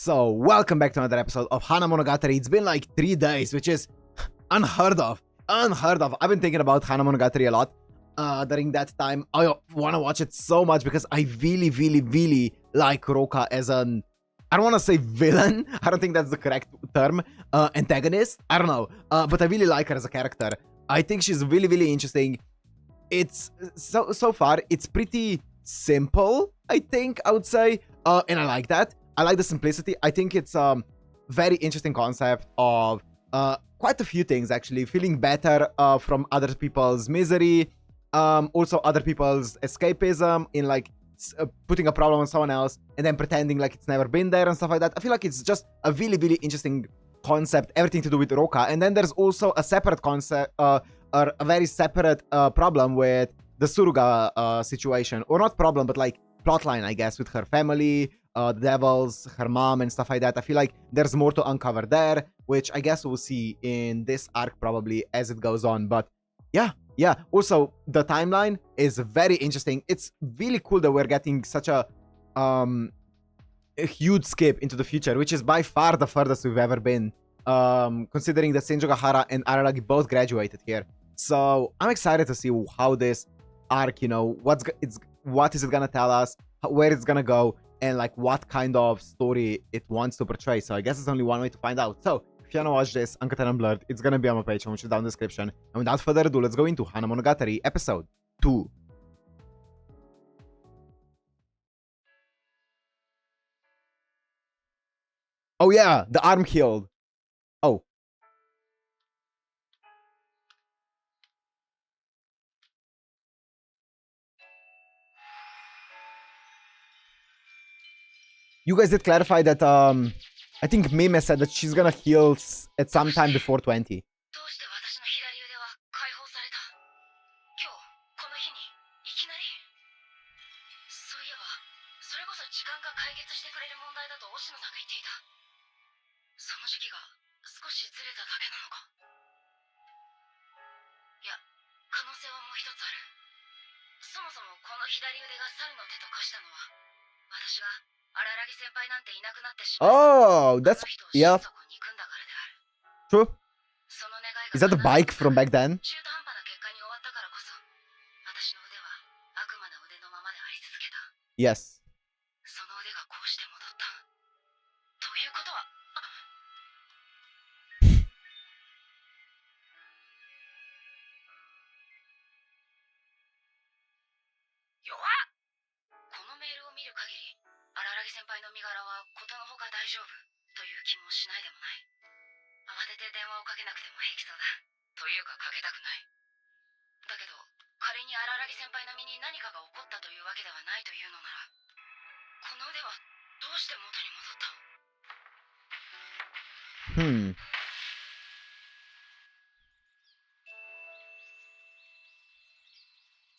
So, welcome back to another episode of Hanamonogatari. It's been like 3 days, which is unheard of. Unheard of. I've been thinking about Hanamonogatari a lot during that time. I want to watch it so much because I really like Rouka as an... I don't want to say villain. I don't think that's the correct term. Antagonist. I don't know. But I really like her as a character. I think she's really interesting. It's... So far, it's pretty simple, I think, I would say. And I like that. I like the simplicity. I think it's very interesting concept of quite a few things, actually. Feeling better from other people's misery, also other people's escapism in like putting a problem on someone else and then pretending like it's never been there and stuff like that. I feel like it's just a really interesting concept, everything to do with Rouka. And then there's also a separate concept, or a very separate problem with the Suruga situation. Or not problem, but like plotline, I guess, with her family, the devils, her mom, and stuff like that. I feel like there's more to uncover there, which I guess we'll see in this arc probably as it goes on. But yeah. Also, the timeline is very interesting. It's really cool that we're getting such a huge skip into the future, which is by far the furthest we've ever been, considering that Senjogahara and Araragi both graduated here. So I'm excited to see how this arc, you know, what is it gonna tell us, where it's gonna go, and like what kind of story it wants to portray. So I guess there's only one way to find out. So if you wanna watch this Uncut and Unblurred, it's gonna be on my Patreon, which is down in the description. And without further ado, let's go into Hanamonogatari episode 2. Oh yeah, the arm healed. Oh. You guys did clarify that, I think Mime said that she's gonna heal at some time before 20. Oh, that's... yeah. True. Is that the bike from back then? Yes.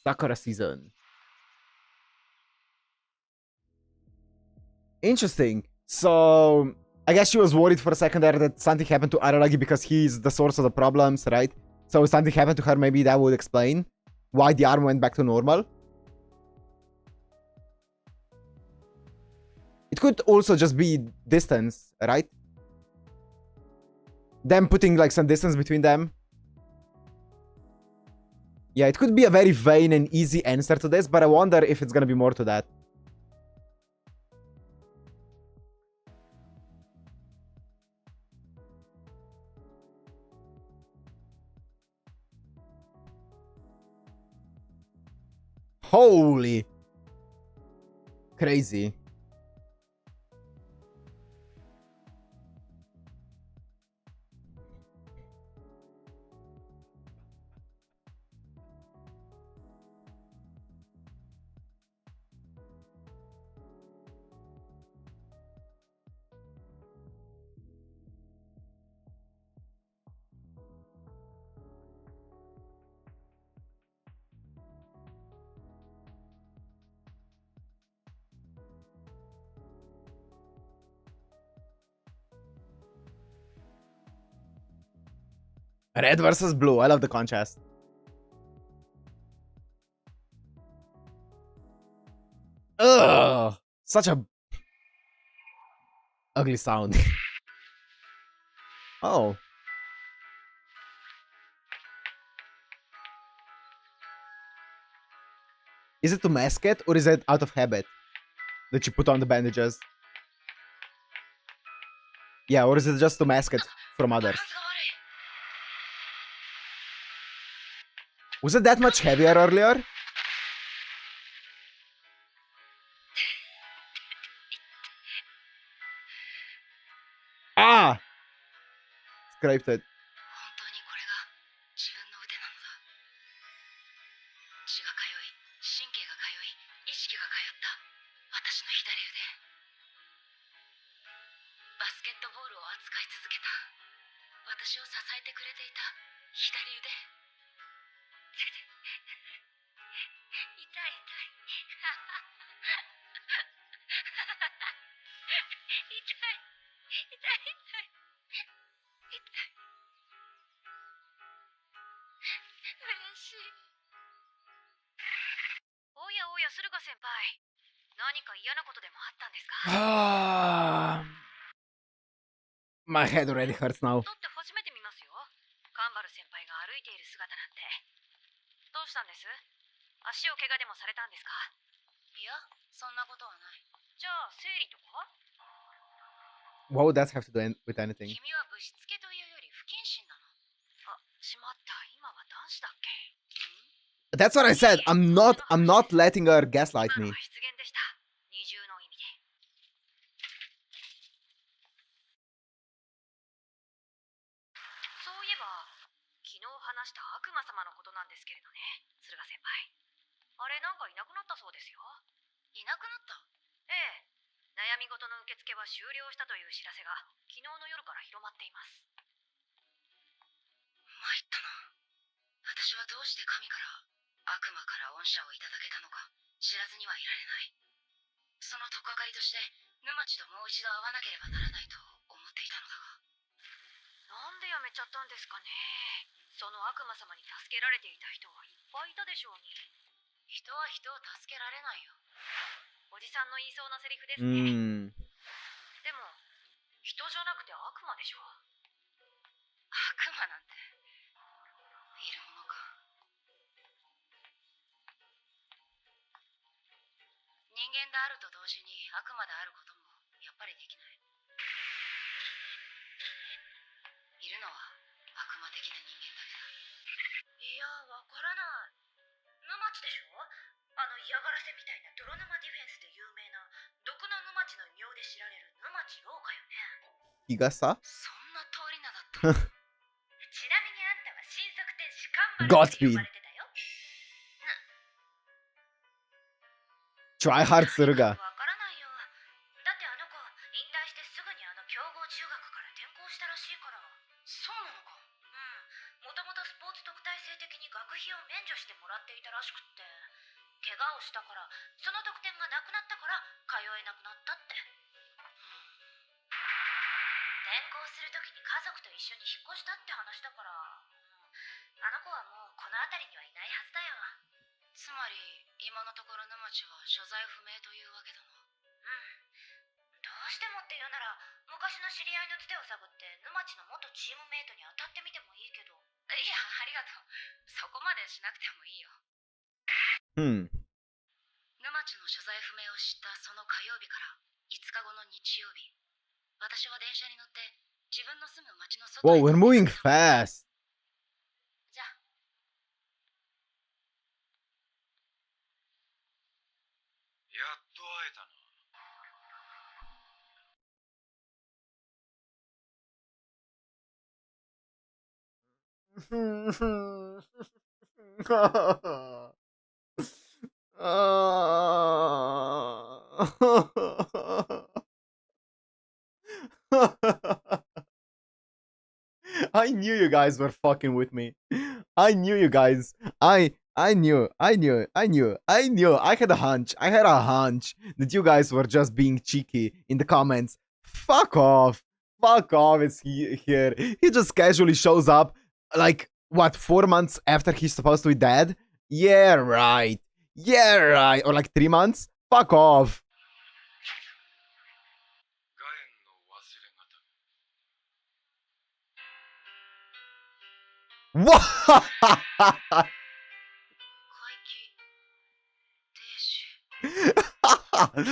Sakura season. Interesting. So I guess she was worried for a second there that something happened to Araragi because he's the source of the problems, right? So if something happened to her, maybe that would explain why the arm went back to normal. It could also just be distance, right? Them putting like some distance between them. Yeah, it could be a very vain and easy answer to this, but I wonder if it's gonna be more to that. Holy. Crazy. Red versus blue. I love the contrast. Ugh. Such a ugly sound. Oh. Is it to mask it, or is it out of habit that you put on the bandages? Yeah, or is it just to mask it from others? Was it that much heavier earlier? Ah! Scraped it. My head already hurts now. What would that have to do with anything? That's what I said. I'm not letting her gaslight me. Mm. 日傘 Godspeed. Try hard するが。Whoa, we're moving fast. I knew you guys were fucking with me. I knew you guys. I knew. I had a hunch. That you guys were just being cheeky in the comments. Fuck off. It's here. He just casually shows up like, what, 4 months after he's supposed to be dead? Yeah, right. Or like 3 months? Fuck off. What? 怪奇亭主。俺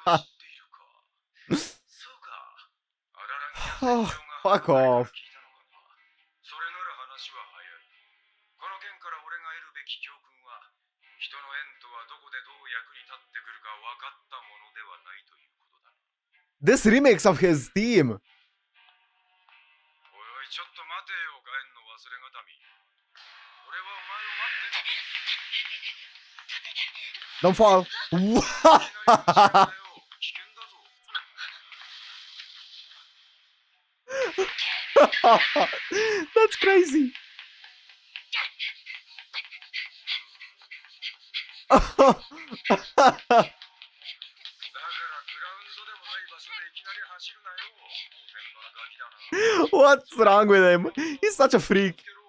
は知っているか。そうか。荒らぎや戦場が Fuck ハナモノガ off. タリから聞いたのかな。それなら話は早い。この件から俺が得るべき教訓は、人の縁とはどこでどう役に立ってくるか分かったものではないということだ。This remix of his theme. おいおい、ちょっと待てよ、ガエンの忘れがたみ。俺はお前を待ってる。 Don't fall. いきなり打ち上げだよ。危険だぞ。 That's crazy. だからグラウンドでもない場所でいきなり走るなよ。おてんばなガキだな。 What's wrong with him? He's such a freak. つけろ。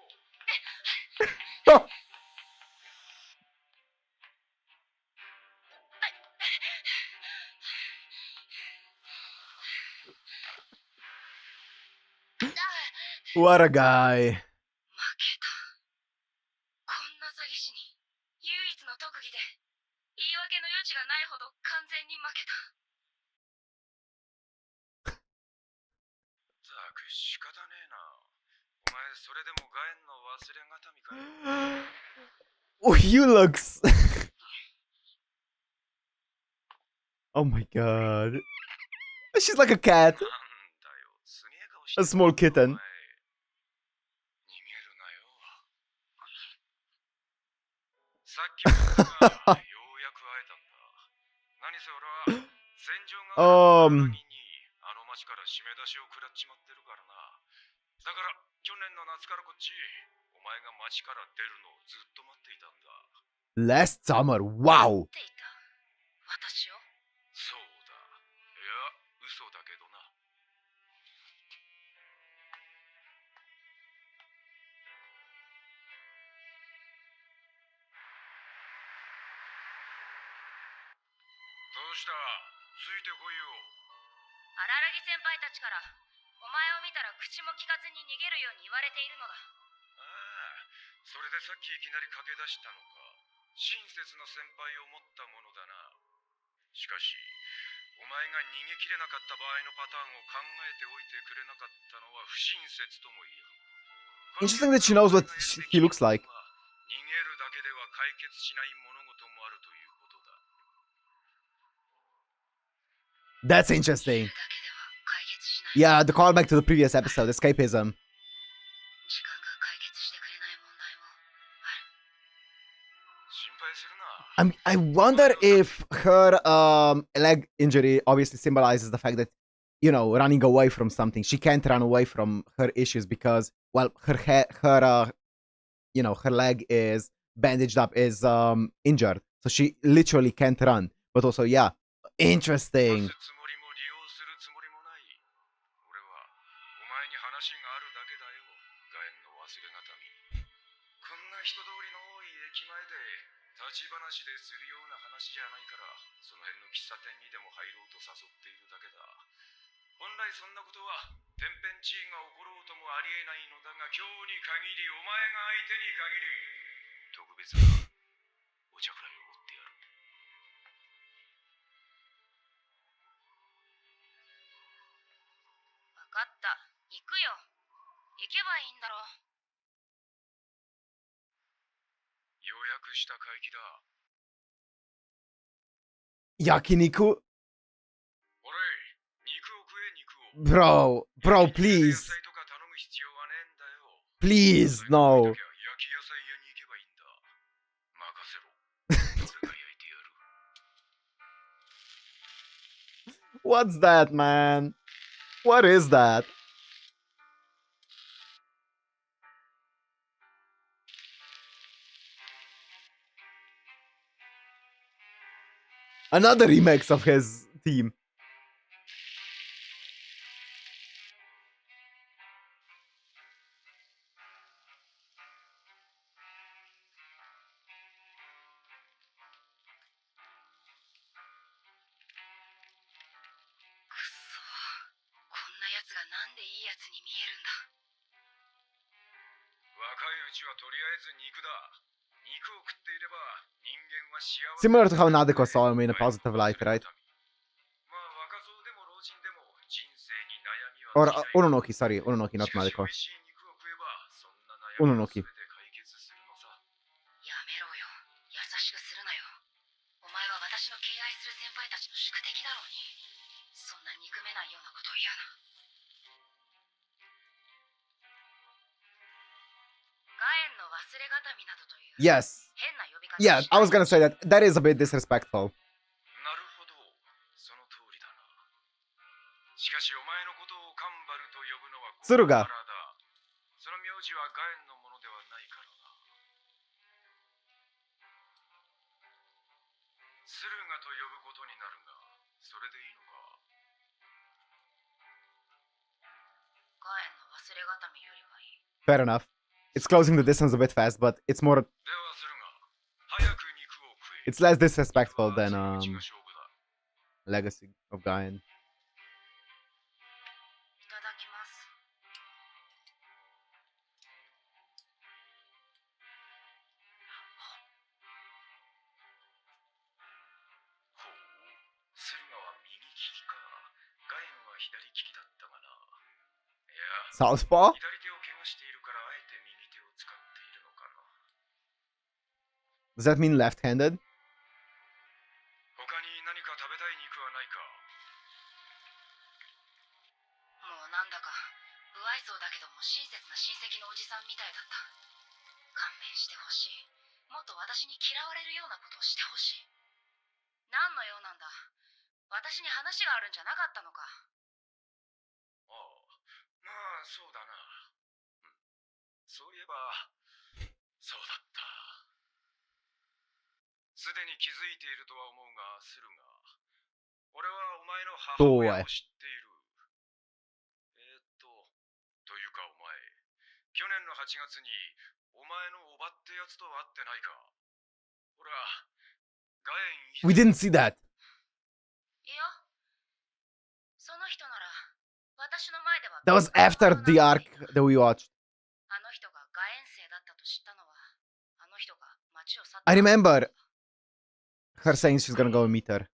What a guy. 負けた。こんな詐欺師に唯一の特技で言い訳の余地がないほど完全に負けた。ったく仕方ねえな。お前それでもガエンの忘れがたみかよ。 Oh, he looks. Oh my god. She's like a cat. なんだよ、すげえ顔して A small kitten. お前逃げるなよ。さっき僕がようやく会えたんだ。何せ俺は戦場が荒木にあの町から締め出しを食らっちまってるからな。だから去年の夏からこっち、お前が町から出るのをずっと待っていたんだ。 Last summer. Wow. 待っていた。私を。そうだ。いや、嘘だけどな。どうした？ついてこいよ。荒木先輩たちからお前を見たら口も聞かずに逃げるように言われているのだ。ああ、それでさっきいきなり駆け出したのか。親切の先輩を持ったものだな。しかしお前が逃げきれなかった場合のパターンを考えておいてくれなかったのは不親切とも言える。 Interesting that she knows what he looks like. 逃げるだけでは解決しない物事もあるということだ。 That's interesting. Yeah, the callback to the previous episode, escapism. I wonder if her leg injury obviously symbolizes the fact that, you know, running away from something. She can't run away from her issues because, well, her leg is bandaged up, is injured, so she literally can't run. But also, yeah, interesting. Yakiniku? Bro, please. Please, no. What's that, man? What is that? Another remix of his theme. Similar to how Nadeko saw him in a positive light, right? Or Ononoki, sorry. Ononoki, not Nadeko. Ononoki. Yes. Yeah, I was gonna say that. That is a bit disrespectful. Tsuruga. Fair enough. It's closing the distance a bit fast, but it's more... It's less disrespectful than Legacy of Gaien. Southpaw? Does that mean left-handed? Tooe. We didn't see that. That was after the arc that we watched. I remember her saying she's gonna go and meet her.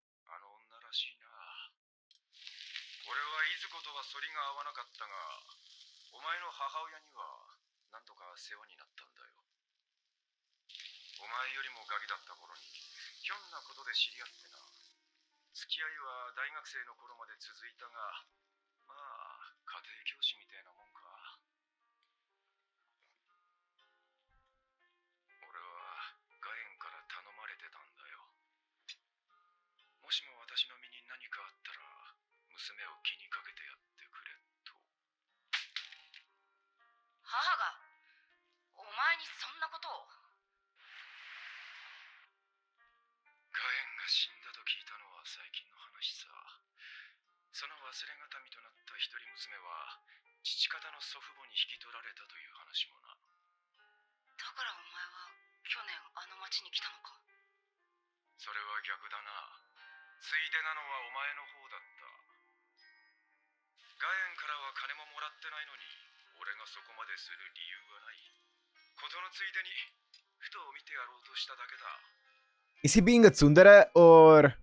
Is he being a tsundere or...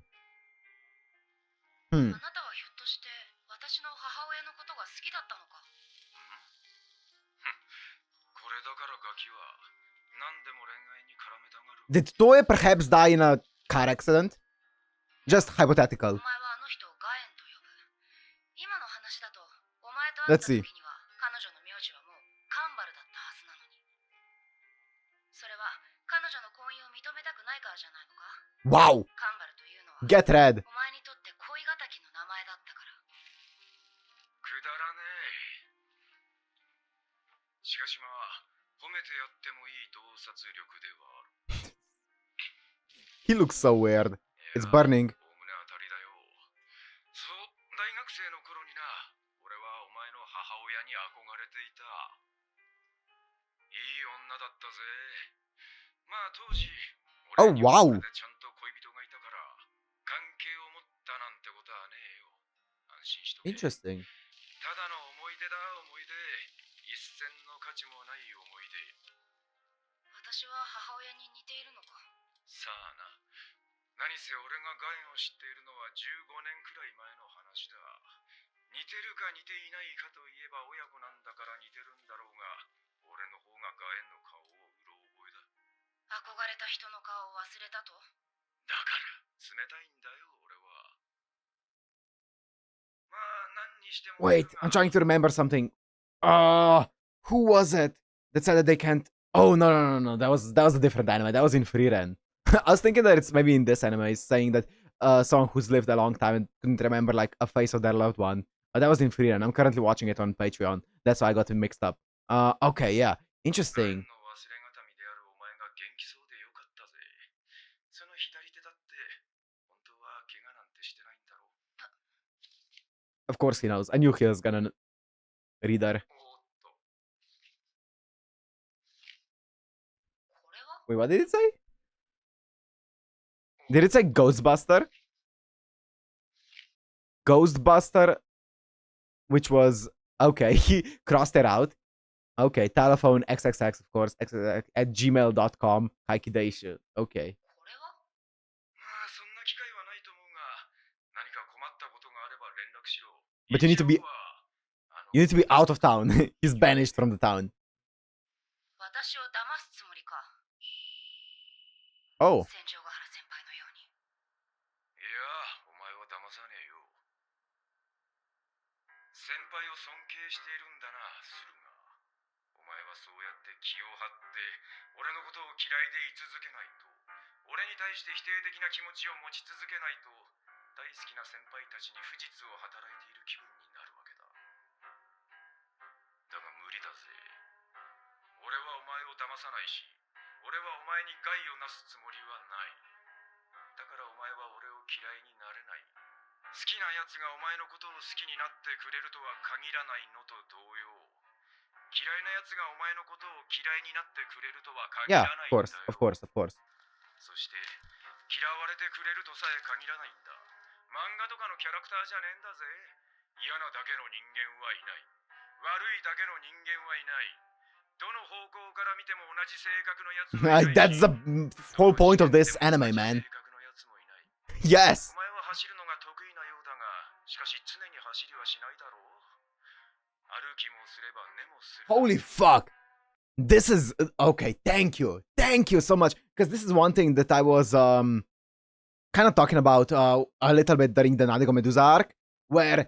Did Tooe perhaps die in a car accident? Just hypothetical. Let's see. Wow! Get red. He looks so weird. It's burning. Oh, wow. Interesting. がガンを知っているのは15年くらい前の話だ。似てるか似ていないかといえば親子なんだから似てるんだろうが、俺の方がガエンの顔をうろ覚えだ。憧れた人の顔を忘れたと？だから冷たいんだよ俺は。まあ何にしても。Wait, I'm trying to remember something. Who was it that said that they can't? Oh no. That was a different anime. That was in Frieren. I was thinking that it's maybe in this anime, it's saying that someone who's lived a long time and couldn't remember like a face of their loved one. That was in Frieren. I'm currently watching it on Patreon. That's why I got it mixed up. Okay, yeah, interesting. Of course he knows. I knew he was gonna read her. Wait, what did it say? Did it say Ghostbuster? Ghostbuster, which was okay. He crossed it out. Okay, telephone XXX, of course, XXX at gmail.com. Kaiki Deishu. Okay. But you need to be out of town. He's banished from the town. Oh. 先輩を尊敬しているんだな、スルガ。お前はそうやって気を張って俺のことを嫌いでい続けないと、俺に対して否定的な気持ちを持ち続けないと、大好きな先輩たちに不実を働いている気分になるわけだ。だが無理だぜ。俺はお前を騙さないし、俺はお前に害をなすつもりはない。だからお前は俺を嫌いになれない。好きな奴がお前のことを好きになってくれるとは限らないのと同様、嫌いな奴がお前のことを嫌いになってくれるとは限らないんだよ。Yeah, of course. そして嫌われてくれるとさえ限らないんだ。漫画とかのキャラクターじゃねえんだぜ。嫌なだけの人間はいない。悪いだけの人間はいない。どの方向から見ても同じ性格の奴はいない。That's the whole point of this anime, man. Yes. お前は走るのが得意なようだが、しかし常に走りはしないだろう。歩きもすれば寝もする。Holy fuck. This is okay. Thank you so much, because this is one thing that I was kind of talking about a little bit during the Nadigo Medusa arc, where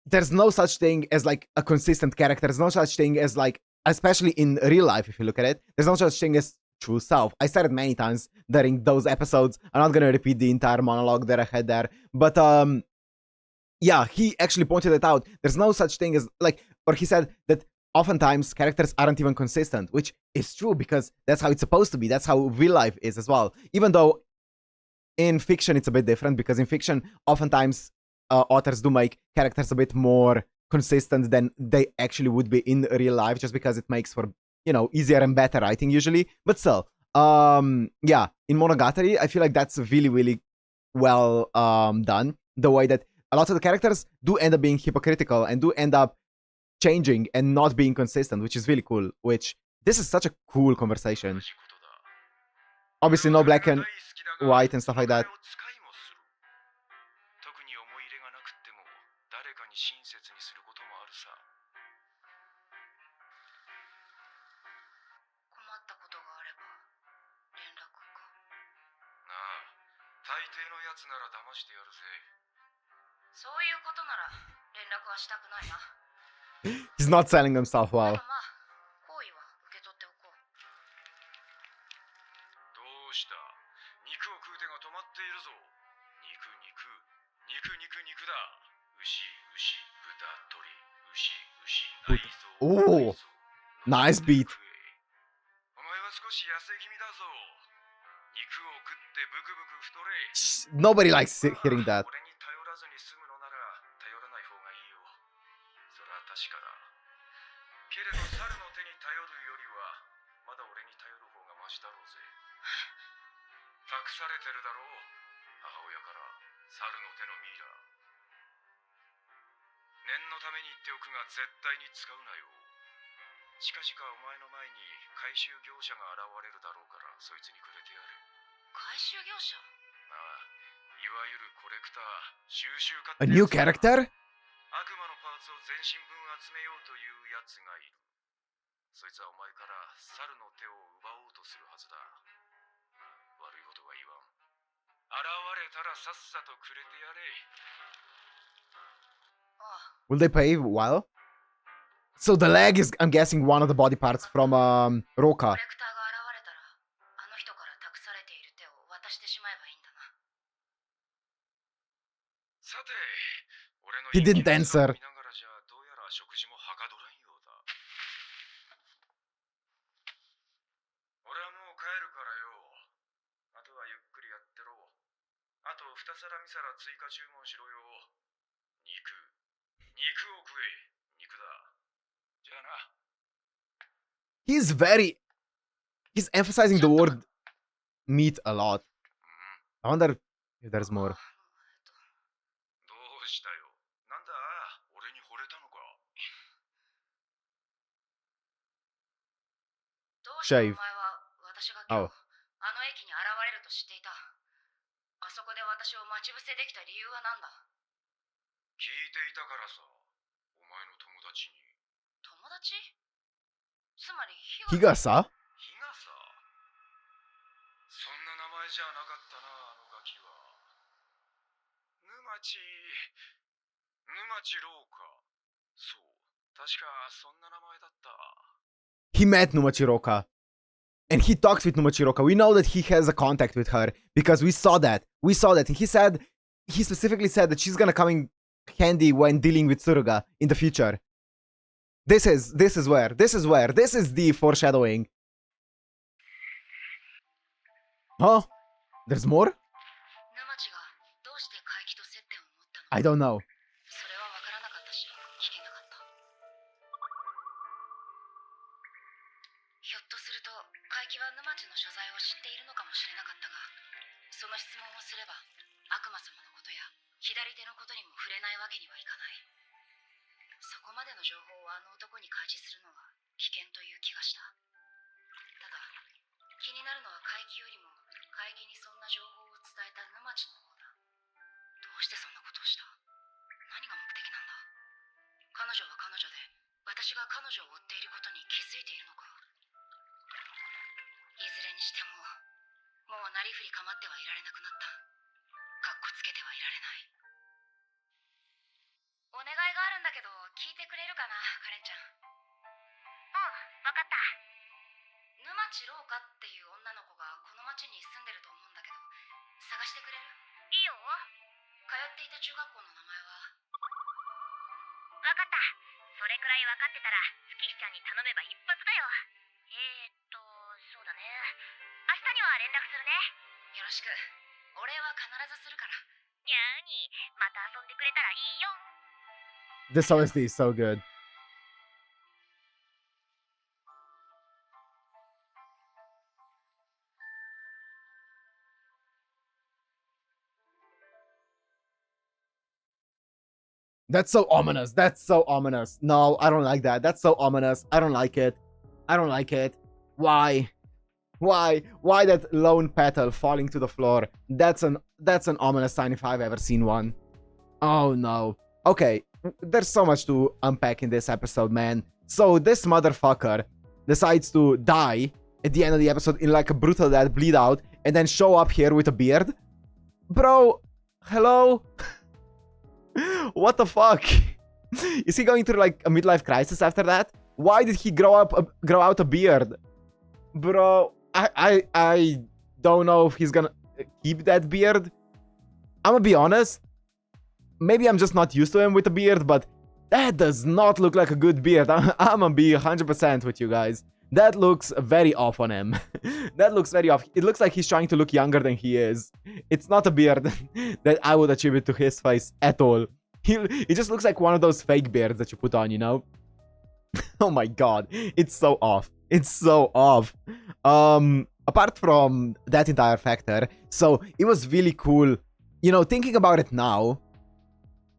there's no such thing as like a consistent character. There's no such thing as like, especially in real life, if you look at it, there's no such thing as true self. I said it many times during those episodes. I'm not gonna repeat the entire monologue that I had there, but yeah, he actually pointed it out. There's no such thing as like, or he said that oftentimes characters aren't even consistent, which is true because that's how it's supposed to be. That's how real life is as well. Even though in fiction it's a bit different, because in fiction oftentimes authors do make characters a bit more consistent than they actually would be in real life, just because it makes for, you know, easier and better writing usually. But still, yeah, in Monogatari I feel like that's really well done, the way that a lot of the characters do end up being hypocritical and do end up changing and not being consistent, which is really cool. Which, this is such a cool conversation. Obviously no black and white and stuff like that. He's not selling himself well. Oh, nice beat. Nobody likes hearing that. わゆるコレクター、収集家 A new character? 悪魔のパーツを全身分集めようというやつがいる。そいつはお前から猿の手を奪おうとするはずだ。悪いことは言わん。現れたらさっさとくれてやれ。Will they pay well? So the leg is, I'm guessing, one of the body parts from Rouka. He didn't answer. 肉を食え。肉だ。じゃあな。 He's emphasizing the word meat a lot. I wonder if there's more. どうしたよ。なんだ、俺に惚れたのか。Shave. あの駅に現れると知っていた。あそこで私を待ち伏せできた理由は何だ。聞いていたからさ。お前の友達に。友達？つまり日傘？日傘？そんな名前じゃなかったな、あのガキは。沼地ローカ。そう。確かそんな名前だった。He met Numachi Rouka. And he talks with Numachi Rouka. We know that he has a contact with her because we saw that. And he specifically said that she's gonna come in handy when dealing with Tsuruga in the future. This is the foreshadowing. Huh? There's more? I don't know. This OST is so good. That's so ominous. No, I don't like that. That's so ominous. I don't like it. Why? Why that lone petal falling to the floor? That's an ominous sign if I've ever seen one. Oh no. Okay, there's so much to unpack in this episode, man. So this motherfucker decides to die at the end of the episode in like a brutal death, bleed out, and then show up here with a beard. Bro, hello? What the fuck? Is he going through like a midlife crisis after that? Why did he grow out a beard? Bro, I don't know if he's gonna keep that beard. I'm gonna be honest. Maybe I'm just not used to him with a beard, but that does not look like a good beard. I'm gonna be 100% with you guys. That looks very off on him. That looks very off. It looks like he's trying to look younger than he is. It's not a beard that I would attribute to his face at all. He just looks like one of those fake beards that you put on, you know? Oh my god. It's so off. Apart from that entire factor, so it was really cool. You know, thinking about it now,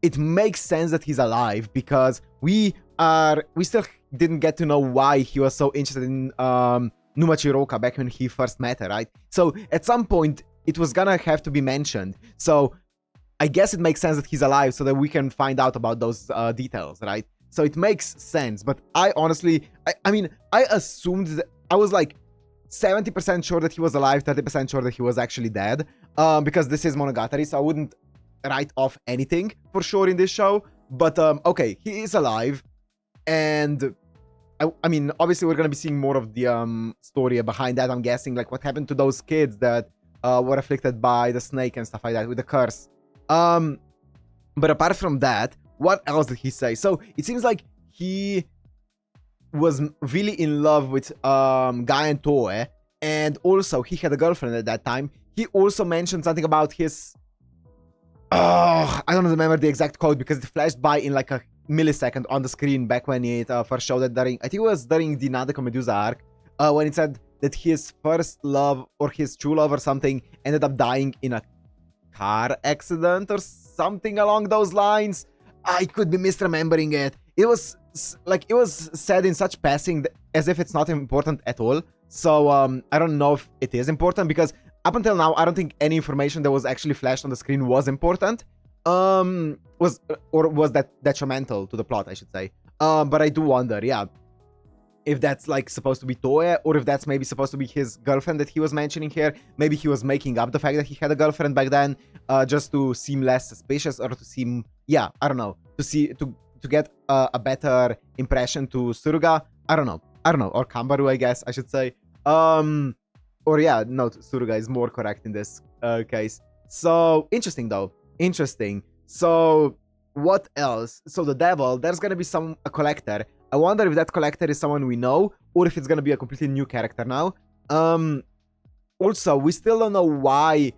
it makes sense that he's alive because we still didn't get to know why he was so interested in Numachi Rouka back when he first met her, right? So at some point it was gonna have to be mentioned. So I guess it makes sense that he's alive so that we can find out about those details, right? So it makes sense. But I honestly, I mean, I assumed that I was like 70% sure that he was alive, 30% sure that he was actually dead, because this is Monogatari, so I wouldn't write off anything for sure in this show. But okay, he is alive, and I mean, obviously we're gonna be seeing more of the story behind that. I'm guessing like what happened to those kids that were afflicted by the snake and stuff like that with the curse. But apart from that, what else did he say? So it seems like he was really in love with Guy and Tooe, and also he had a girlfriend at that time. He also mentioned something about his I don't remember the exact quote because it flashed by in like a millisecond on the screen back when it first showed it during, I think it was during the Nadeko Medusa arc, when it said that his first love or his true love or something ended up dying in a car accident or something along those lines. I could be misremembering it. It was like, it was said in such passing as if it's not important at all. So I don't know if it is important, because up until now I don't think any information that was actually flashed on the screen was important. Was that detrimental to the plot, I should say. But I do wonder, yeah, if that's like supposed to be Tooe, or if that's maybe supposed to be his girlfriend that he was mentioning here. Maybe he was making up the fact that he had a girlfriend back then, just to seem less suspicious, or to seem, yeah, I don't know, to get a better impression to Suruga. I don't know, or Kambaru, I guess I should say. Or yeah, no, Suruga is more correct in this case. So interesting though, interesting. So what else? So the devil, there's gonna be a collector. I wonder if that collector is someone we know, or if it's gonna be a completely new character now. Also, we still don't know why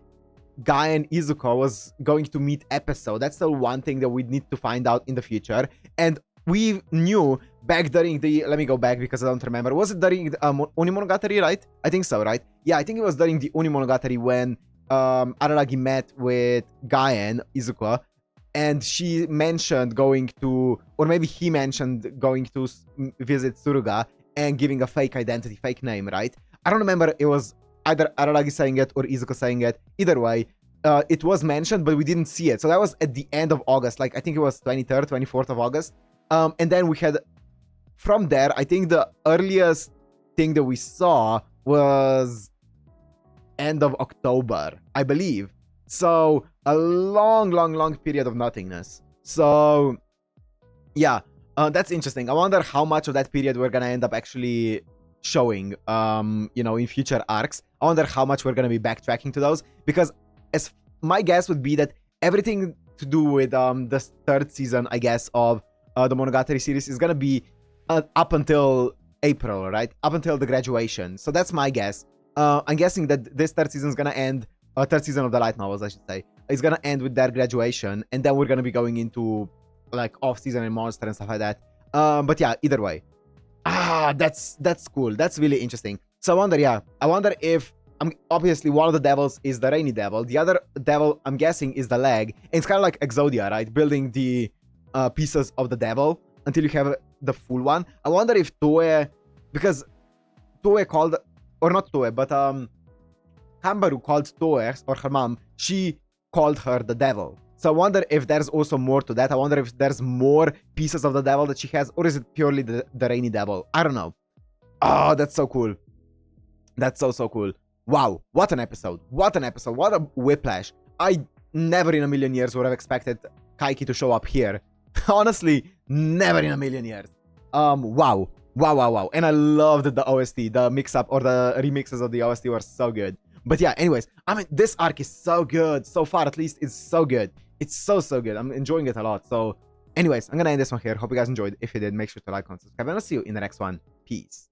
Guy and Izuku was going to meet episode. That's still one thing that we need to find out in the future. And we knew back during the, let me go back because I don't remember. Was it during the Monogatari, right? I think so, right? Yeah, I think it was during the Monogatari when Araragi met with Guy and Izuku. And she mentioned going to, or maybe he mentioned going to visit Suruga and giving a fake identity, fake name, right? I don't remember, it was either Araragi saying it or Izuku saying it. Either way, it was mentioned, but we didn't see it. So that was at the end of August, like I think it was 23rd, 24th of August. And then we had, from there, I think the earliest thing that we saw was end of October, I believe. So a long period of nothingness. So yeah, that's interesting. I wonder how much of that period we're gonna end up actually showing, you know, in future arcs. I wonder how much we're gonna be backtracking to those, because as my guess would be that everything to do with the third season, I guess, of the Monogatari series is gonna be up until April, right? Up until the graduation. So that's my guess. I'm guessing that this third season is gonna end. Third season of the light novels, I should say, is gonna end with their graduation, and then we're gonna be going into like off-season and monster and stuff like that. But yeah, either way, that's cool. That's really interesting. So I wonder, yeah, I wonder if obviously one of the devils is the rainy devil. The other devil, I'm guessing, is the leg. And it's kind of like Exodia, right? Building the pieces of the devil until you have the full one. I wonder if Tooe, because Tooe called, or not Tooe, but Kambaru called Tooe, or her mom, she called her the devil. So I wonder if there's also more to that. I wonder if there's more pieces of the devil that she has, or is it purely the rainy devil? I don't know. Oh, that's so cool. That's so cool. Wow, what an episode. What an episode. What a whiplash. I never in a million years would have expected Kaiki to show up here. Honestly, never in a million years. Wow. And I loved the OST. The mix-up or the remixes of the OST were so good. But yeah, anyways, I mean, this arc is so good. So far, at least, it's so good. It's so good. I'm enjoying it a lot. So anyways, I'm gonna end this one here. Hope you guys enjoyed. If you did, make sure to like, comment, subscribe, and I'll see you in the next one. Peace.